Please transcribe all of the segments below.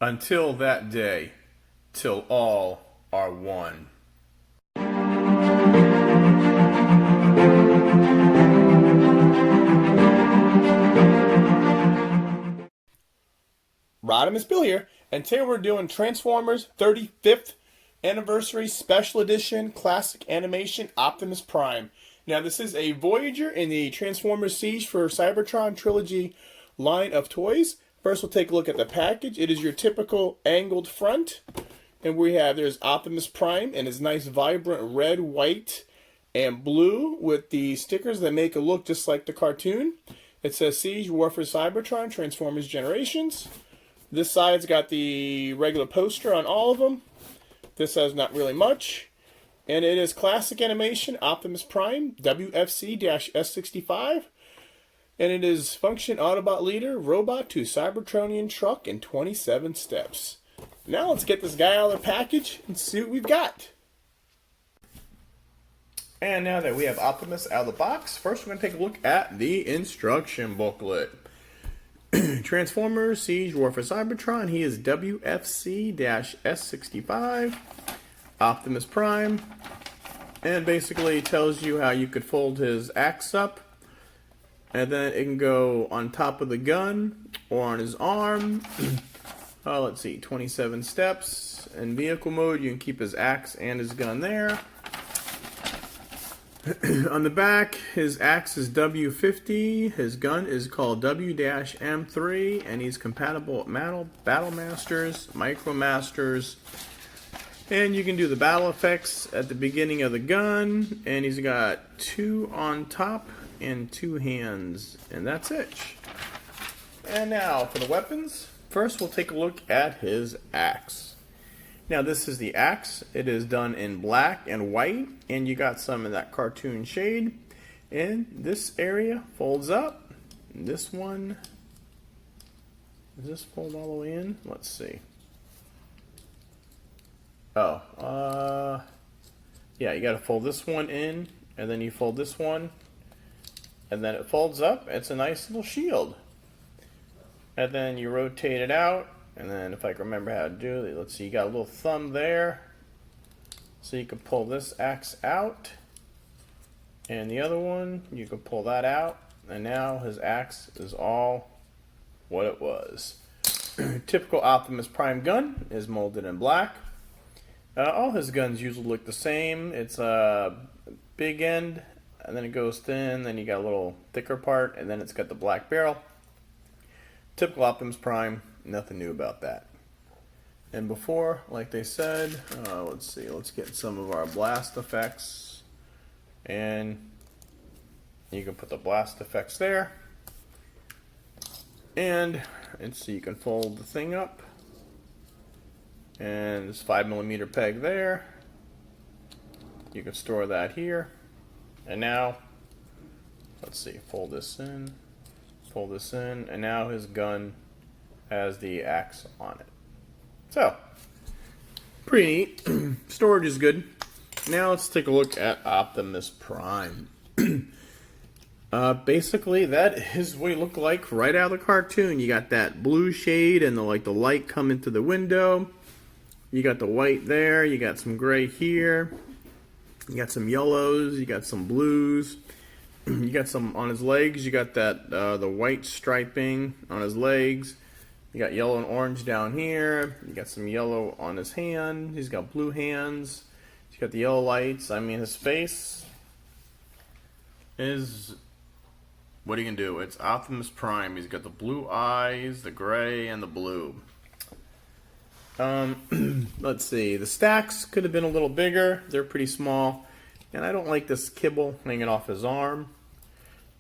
Until that day, till all are one. Rodimusbill here, and today we're doing Transformers 35th Anniversary Special Edition Classic Animation Optimus Prime. Now this is a Voyager in the Transformers Siege for Cybertron Trilogy line of toys. First we'll take a look at the package. It is your typical angled front, and there's Optimus Prime in his nice vibrant red, white, and blue with the stickers that make it look just like the cartoon. It says Siege War for Cybertron Transformers Generations. This side's got the regular poster on all of them. This has not really much. And it is classic animation Optimus Prime, WFC-S65. And it is function Autobot leader, robot to Cybertronian truck in 27 steps. Now let's get this guy out of the package and see what we've got. And now that we have Optimus out of the box, first we're going to take a look at the instruction booklet. Transformers Siege War for Cybertron. He is WFC-S65. Optimus Prime. And basically tells you how you could fold his axe up. And then it can go on top of the gun or on his arm. Let's see, 27 steps. In vehicle mode, you can keep his axe and his gun there. On the back, his axe is W50, his gun is called W-M3, and he's compatible with Battle Masters, Micro Masters, and you can do the battle effects at the beginning of the gun, and he's got 2 on top and 2 hands, and that's it. And now for the weapons. First we'll take a look at his axe. Now this is the axe. It is done in black and white, and you got some of that cartoon shade. And this area folds up. This one, does this fold all the way in? Let's see. Yeah, you gotta fold this one in, and then you fold this one, and then it folds up. It's a nice little shield. And then you rotate it out. And then if I can remember how to do it, let's see, you got a little thumb there. So you can pull this axe out. And the other one, you can pull that out. And now his axe is all what it was. Typical Optimus Prime gun is molded in black. All his guns usually look the same. It's a big end, and then it goes thin, then you got a little thicker part, and then it's got the black barrel. Typical Optimus Prime. Nothing new about that. And before, like they said, let's see, let's get some of our blast effects. And you can put the blast effects there. And let's see, you can fold the thing up. And this 5mm peg there. You can store that here. And now, let's see, fold this in, and now his gun has the axe on it. So, pretty neat. Storage is good. Now let's take a look at Optimus Prime. Basically, that is what he looked like right out of the cartoon. You got that blue shade and the light coming to the window. You got the white there. You got some gray here. You got some yellows. You got some blues. You got some on his legs. You got that the white striping on his legs. You got yellow and orange down here. You got some yellow on his hand. He's got blue hands. He's got the yellow lights. I mean, his face is, what are you gonna do? It's Optimus Prime. He's got the blue eyes, the gray, and the blue. Let's see. The stacks could have been a little bigger. They're pretty small. And I don't like this kibble hanging off his arm.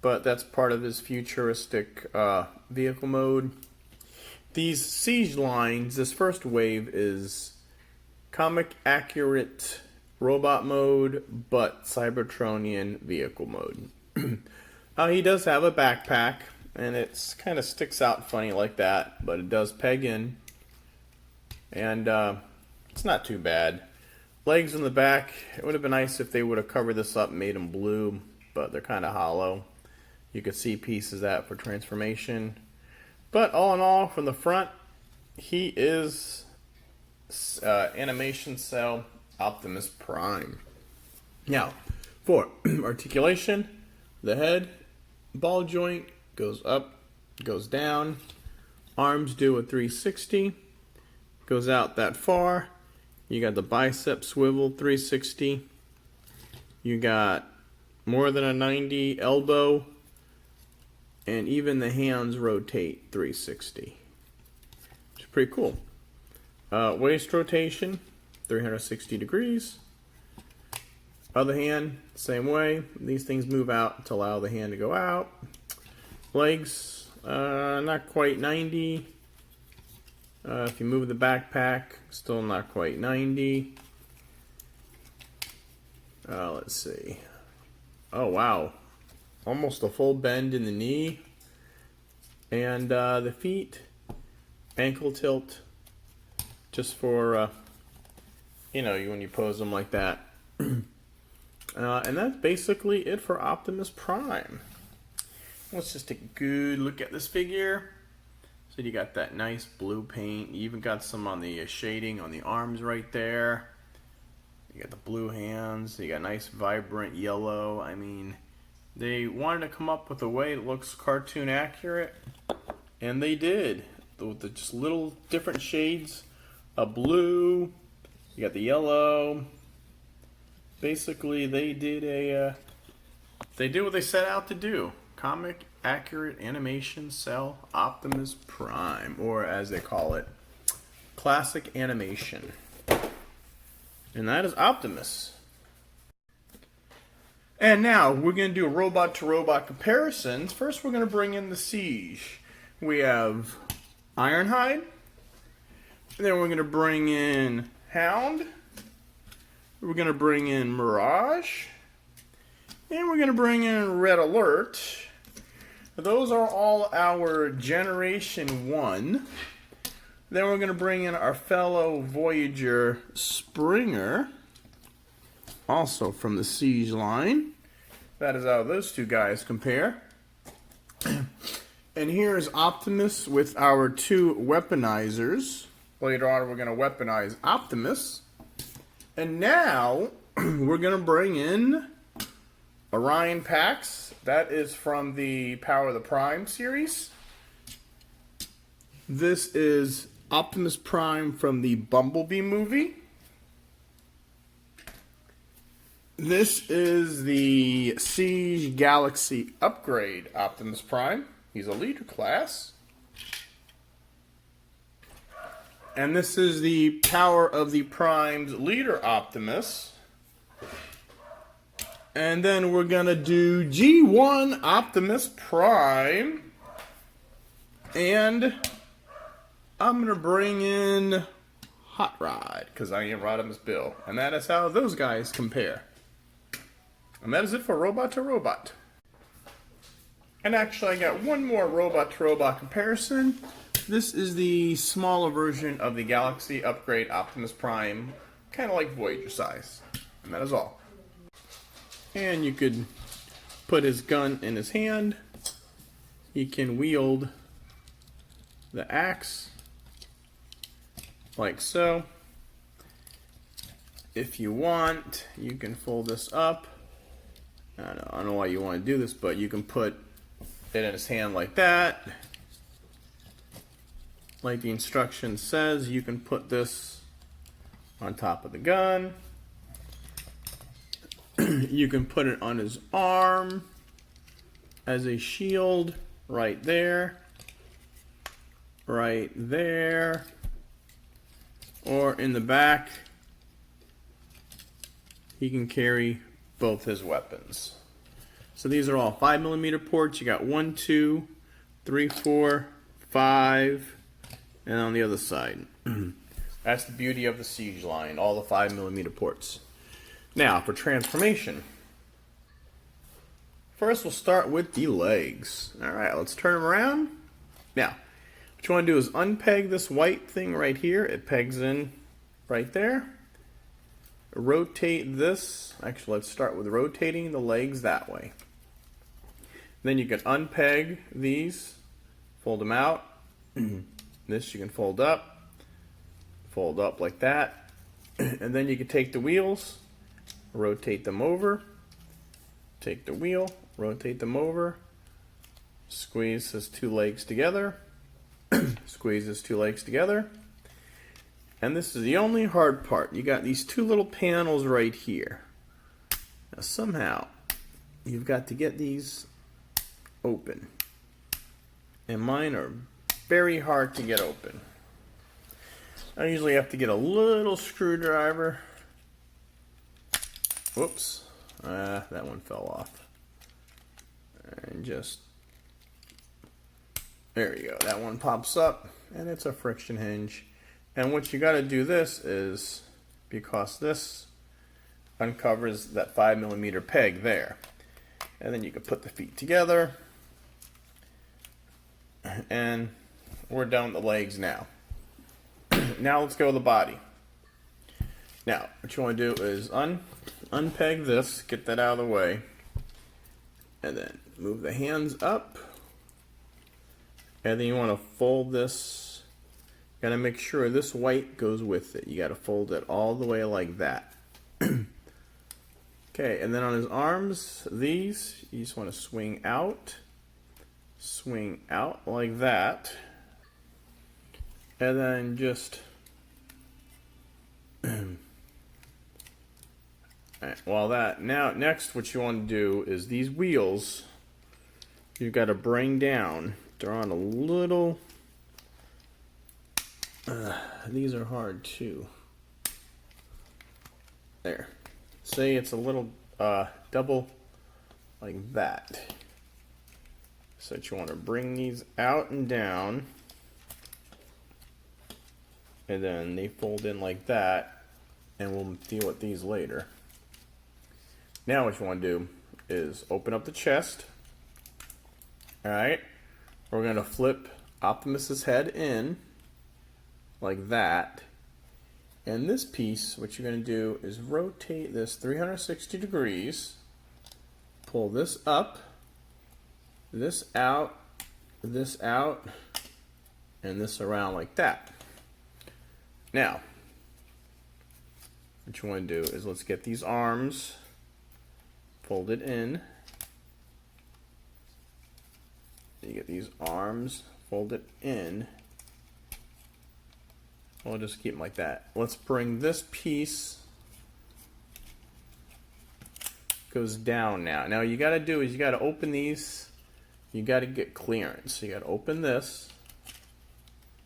But that's part of his futuristic vehicle mode. These siege lines, this first wave is comic accurate robot mode, but Cybertronian vehicle mode. He does have a backpack, and it kind of sticks out funny like that, but it does peg in, and it's not too bad. Legs in the back, it would have been nice if they would have covered this up and made them blue, but they're kind of hollow. You could see pieces of that for transformation. But all in all, from the front, he is animation cell Optimus Prime. Now, for articulation, the head, ball joint goes up, goes down. Arms do a 360, goes out that far. You got the bicep swivel 360. You got more than a 90 elbow, and even the hands rotate 360. Which is pretty cool. Waist rotation 360 degrees. Other hand, same way. These things move out to allow the hand to go out. Legs, not quite 90. If you move the backpack, still not quite 90. Let's see. Oh, wow. Almost a full bend in the knee. And the feet, ankle tilt, just for, when you pose them like that. And that's basically it for Optimus Prime. Let's just take a good look at this figure. So you got that nice blue paint. You even got some on the shading on the arms right there. You got the blue hands. You got nice vibrant yellow. I mean, they wanted to come up with a way that looks cartoon accurate, and they did. With the just little different shades of blue. You got the yellow. Basically, they did what they set out to do. Comic accurate animation cell Optimus Prime, or as they call it, classic animation. And that is Optimus. And now we're going to do robot to robot comparisons. First, we're going to bring in the Siege. We have Ironhide. And then we're going to bring in Hound. We're going to bring in Mirage. And we're going to bring in Red Alert. Those are all our Generation 1. Then we're going to bring in our fellow Voyager Springer, also from the Siege line. That is how those two guys compare. And here is Optimus with our two weaponizers. Later on, we're going to weaponize Optimus. And now, we're going to bring in Orion Pax. That is from the Power of the Prime series. This is Optimus Prime from the Bumblebee movie. This is the Siege Galaxy Upgrade Optimus Prime. He's a leader class. And this is the Power of the Prime's Leader Optimus. And then we're going to do G1 Optimus Prime. And I'm going to bring in Hot Rod, because I am Rodimusbill. And that is how those guys compare. And that is it for Robot to Robot. And actually, I got one more Robot to Robot comparison. This is the smaller version of the Galaxy Upgrade Optimus Prime, kind of like Voyager size. And that is all. And you could put his gun in his hand. He can wield the axe, like so. If you want, you can fold this up. I don't know why you want to do this, but you can put it in his hand like that. Like the instruction says, you can put this on top of the gun. You can put it on his arm as a shield right there. Right there. Or in the back, he can carry both his weapons. So these are all 5mm ports. You got 1, 2, 3, 4, 5, and on the other side. That's the beauty of the Siege line, all the 5mm ports. Now, for transformation. First, we'll start with the legs. Alright, let's turn them around. Now, what you want to do is unpeg this white thing right here. It pegs in right there. Rotate this. Actually, let's start with rotating the legs that way. Then you can unpeg these, fold them out. This you can fold up like that, and then you can take the wheels, rotate them over, take the wheel, rotate them over, squeeze his two legs together, squeeze his two legs together, and this is the only hard part. You got these two little panels right here. Now somehow you've got to get these open, and mine are very hard to get open. I usually have to get a little screwdriver. Whoops, that one fell off. And just, there you go, that one pops up, and it's a friction hinge. And what you got to do this is, because this uncovers that 5mm peg there, and then you can put the feet together, and we're done with the legs now. Now let's go to the body. Now what you want to do is unpeg this, get that out of the way, and then move the hands up, and then you want to fold this. You got to make sure this white goes with it. You got to fold it all the way like that. Okay, and then on his arms, these, you just want to swing out like that, and then just while that, now next what you want to do is these wheels, you've got to bring down. They're on a little, these are hard too. There. Say it's a little double like that. So you want to bring these out and down, and then they fold in like that, and we'll deal with these later. Now what you want to do is open up the chest. Alright, we're going to flip Optimus's head in like that. And this piece, what you're going to do is rotate this 360 degrees, pull this up, this out, and this around like that. Now, what you want to do is let's get these arms folded in. You get these arms folded in. We'll just keep them like that. Let's bring this piece, goes down now. Now you got to do is you got to open these. You got to get clearance. You got to open this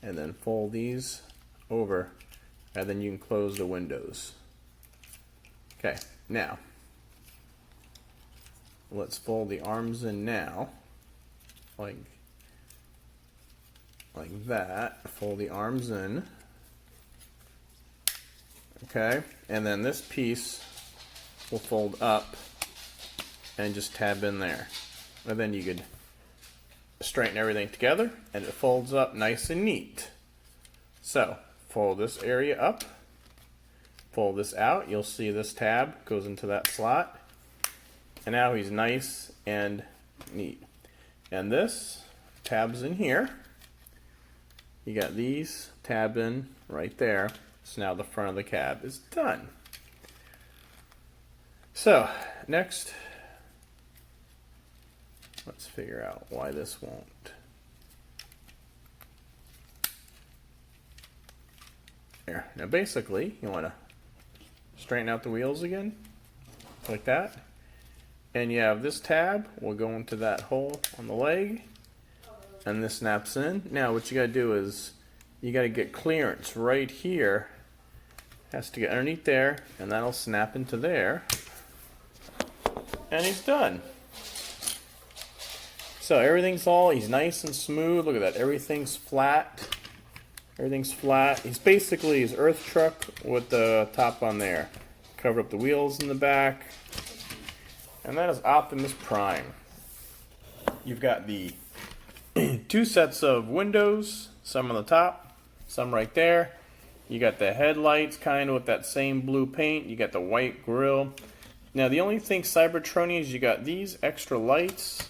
and then fold these over, and then you can close the windows. Okay, now let's fold the arms in now, like that. Fold the arms in. Okay, and then this piece will fold up and just tab in there, and then you could straighten everything together and it folds up nice and neat. So fold this area up, fold this out, you'll see this tab goes into that slot, and now he's nice and neat. And this tabs in here. You got these tab in right there. So now the front of the cab is done. So next, let's figure out why this won't. There. Now basically, you want to straighten out the wheels again, like that. And you have this tab will go into that hole on the leg, and this snaps in. Now what you got to do is you got to get clearance right here. Has to get underneath there, and that'll snap into there, and he's done. So he's nice and smooth. Look at that, everything's flat. Everything's flat. He's basically his Earth truck with the top on there. Cover up the wheels in the back. And that is Optimus Prime. You've got the two sets of windows, some on the top, some right there. You got the headlights kind of with that same blue paint. You got the white grille. Now the only thing Cybertron is you got these extra lights,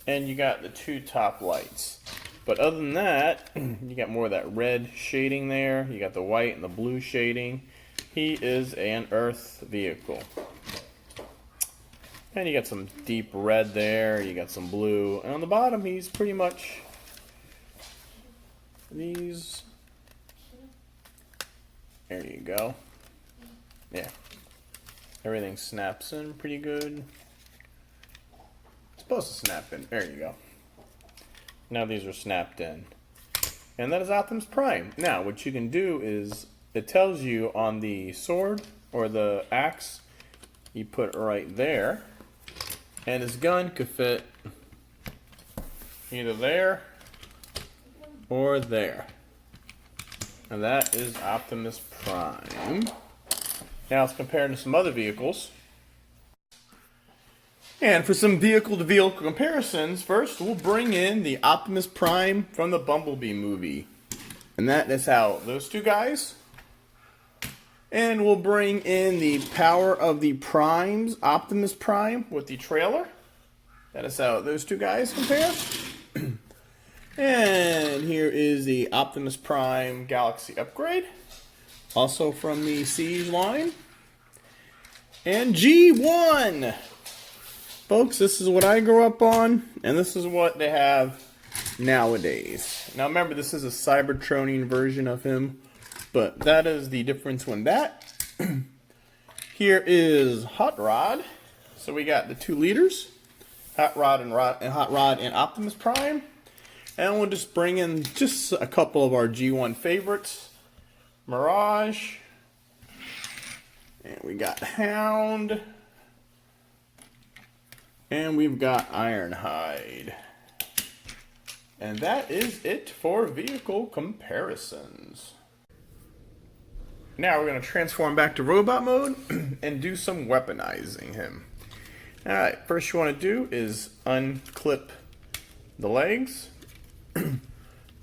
and you got the two top lights. But other than that, you got more of that red shading there. You got the white and the blue shading. He is an Earth vehicle. And you got some deep red there. You got some blue. And on the bottom, he's pretty much these. There you go. Yeah. Everything snaps in pretty good. It's supposed to snap in. There you go. Now these are snapped in. And that is Optimus Prime. Now, what you can do is, it tells you on the sword or the axe, you put it right there. And his gun could fit either there or there. And that is Optimus Prime. Now let's compare to some other vehicles. And for some vehicle-to-vehicle comparisons, first we'll bring in the Optimus Prime from the Bumblebee movie. And that is how those two guys. And we'll bring in the Power of the Primes, Optimus Prime, with the trailer. That is how those two guys compare. And here is the Optimus Prime Galaxy Upgrade. Also from the Siege line. And G1! Folks, this is what I grew up on, and this is what they have nowadays. Now remember, this is a Cybertronian version of him, but that is the difference when that. Here is Hot Rod. So we got the 2 leaders, Hot Rod and Optimus Prime. And we'll just bring in just a couple of our G1 favorites. Mirage. And we got Hound. And we've got Ironhide. And that is it for vehicle comparisons. Now we're going to transform back to robot mode and do some weaponizing him. Alright, first you want to do is unclip the legs.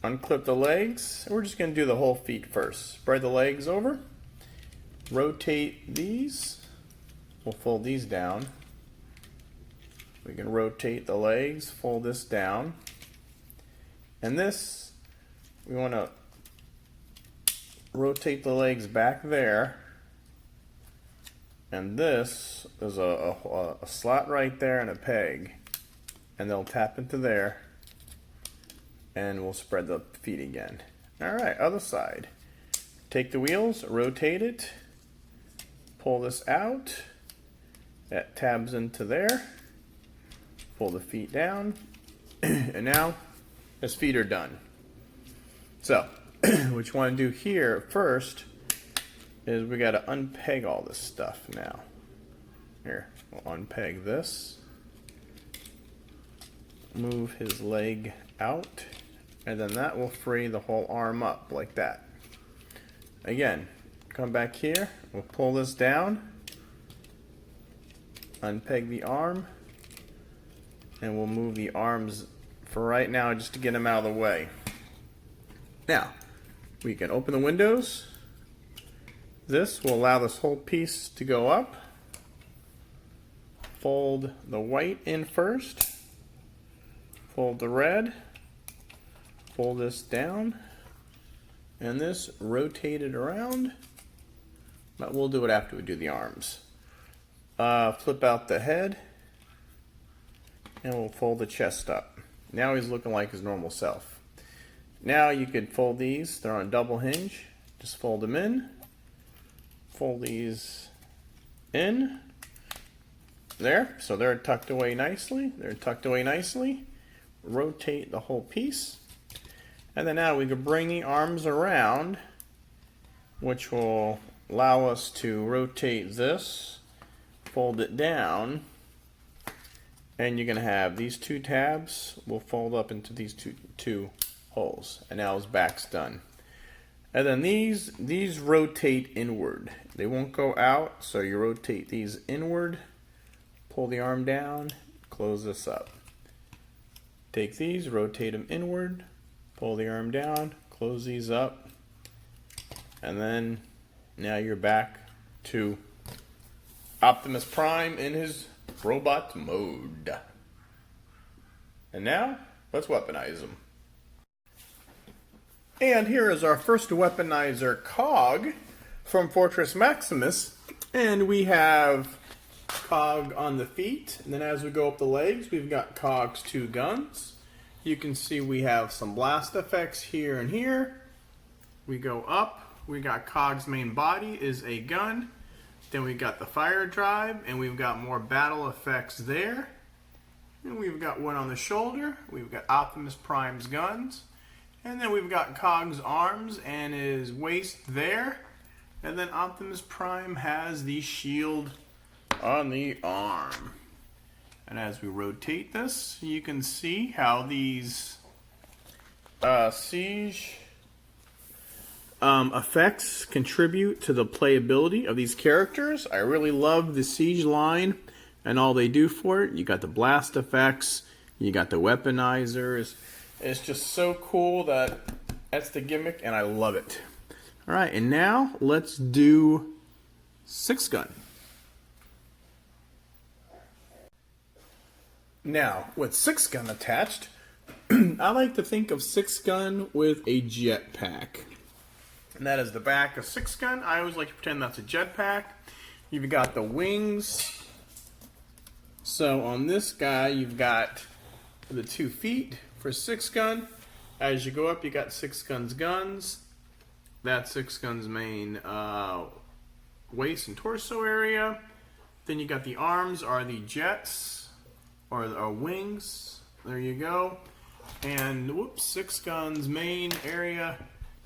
Unclip the legs. We're just going to do the whole feet first. Spread the legs over. Rotate these. We'll fold these down. We can rotate the legs, fold this down. And this, we want to rotate the legs back there. And this is a slot right there and a peg. And they'll tap into there. And we'll spread the feet again. Alright, other side. Take the wheels, rotate it. Pull this out. That tabs into there. Pull the feet down. And now his feet are done. So, what you want to do here first is we got to unpeg all this stuff now. Here, we'll unpeg this. Move his leg out. And then that will free the whole arm up like that. Again, come back here. We'll pull this down. Unpeg the arm. And we'll move the arms for right now just to get them out of the way. Now, we can open the windows. This will allow this whole piece to go up. Fold the white in first. Fold the red. Fold this down. And this rotate it around. But we'll do it after we do the arms. Flip out the head. And we'll fold the chest up. Now he's looking like his normal self. Now you could fold these. They're on a double hinge. Just fold them in. Fold these in. There. So they're tucked away nicely. They're tucked away nicely. Rotate the whole piece. And then now we can bring the arms around, which will allow us to rotate this. Fold it down. And you're going to have these 2 tabs will fold up into these two holes. And now his back's done. And then these rotate inward. They won't go out, so you rotate these inward. Pull the arm down, close this up. Take these, rotate them inward, pull the arm down, close these up. And then now you're back to Optimus Prime in his robot mode. And now, let's weaponize him. And here is our first weaponizer Cog from Fortress Maximus. And we have Cog on the feet. And then as we go up the legs, we've got Cog's two guns. You can see we have some blast effects here and here. We go up. We got Cog's main body is a gun. Then we got the fire drive. And we've got more battle effects there. And we've got one on the shoulder. We've got Optimus Prime's guns. And then we've got Cog's arms and his waist there. And then Optimus Prime has the shield on the arm. And as we rotate this, you can see how these siege effects contribute to the playability of these characters. I really love the siege line and all they do for it. You got the blast effects, you got the weaponizers. It's just so cool that that's the gimmick, and I love it. All right, and now let's do 6-gun. Now, with 6-gun attached, I like to think of 6-gun with a jetpack. And that is the back of 6-gun. I always like to pretend that's a jetpack. You've got the wings. So on this guy, you've got the 2 feet for 6-gun. As you go up, you got 6-gun's guns. That's 6-gun's main waist and torso area. Then you got the arms are the jets or wings. There you go. And whoops, 6-gun's main area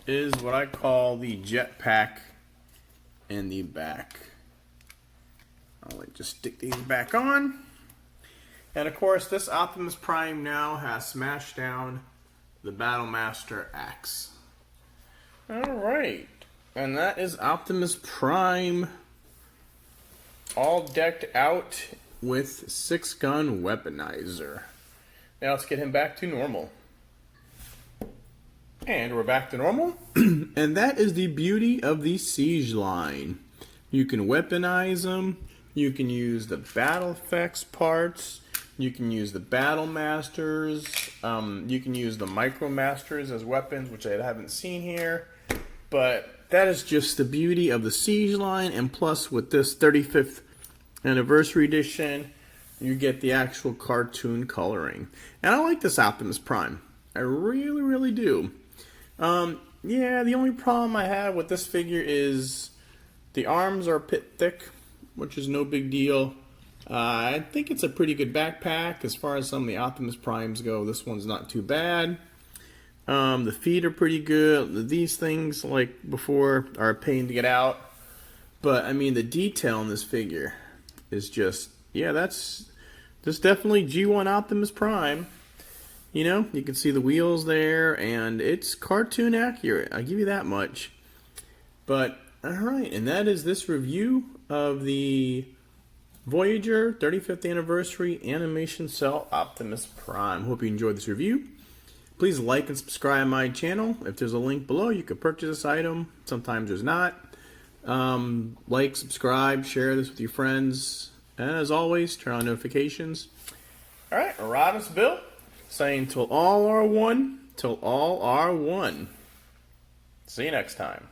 is what I call the jetpack in the back. I'll just stick these back on. And of course, this Optimus Prime now has smashed down the Battlemaster axe. Alright, and that is Optimus Prime all decked out with 6-gun weaponizer. Now let's get him back to normal. And we're back to normal. And that is the beauty of the Siege line. You can weaponize them. You can use the battle effects parts. You can use the Battle Masters. You can use the Micro Masters as weapons, which I haven't seen here. But that is just the beauty of the Siege line. And plus, with this 35th Anniversary Edition, you get the actual cartoon coloring. And I like this Optimus Prime. I really, really do. Yeah, the only problem I have with this figure is the arms are a bit thick, which is no big deal. I think it's a pretty good backpack. As far as some of the Optimus Primes go, this one's not too bad. The feet are pretty good. These things, like before, are a pain to get out. But, I mean, the detail in this figure is just, yeah, that's definitely G1 Optimus Prime. You know, you can see the wheels there, and it's cartoon accurate. I'll give you that much. But, alright, and that is this review of the Voyager 35th Anniversary Animation Cell Optimus Prime. Hope you enjoyed this review. Please like and subscribe my channel. If there's a link below, you can purchase this item. Sometimes there's not. Like, subscribe, share this with your friends. And as always, turn on notifications. Alright, Rodimusbill saying till all are one, till all are one. See you next time.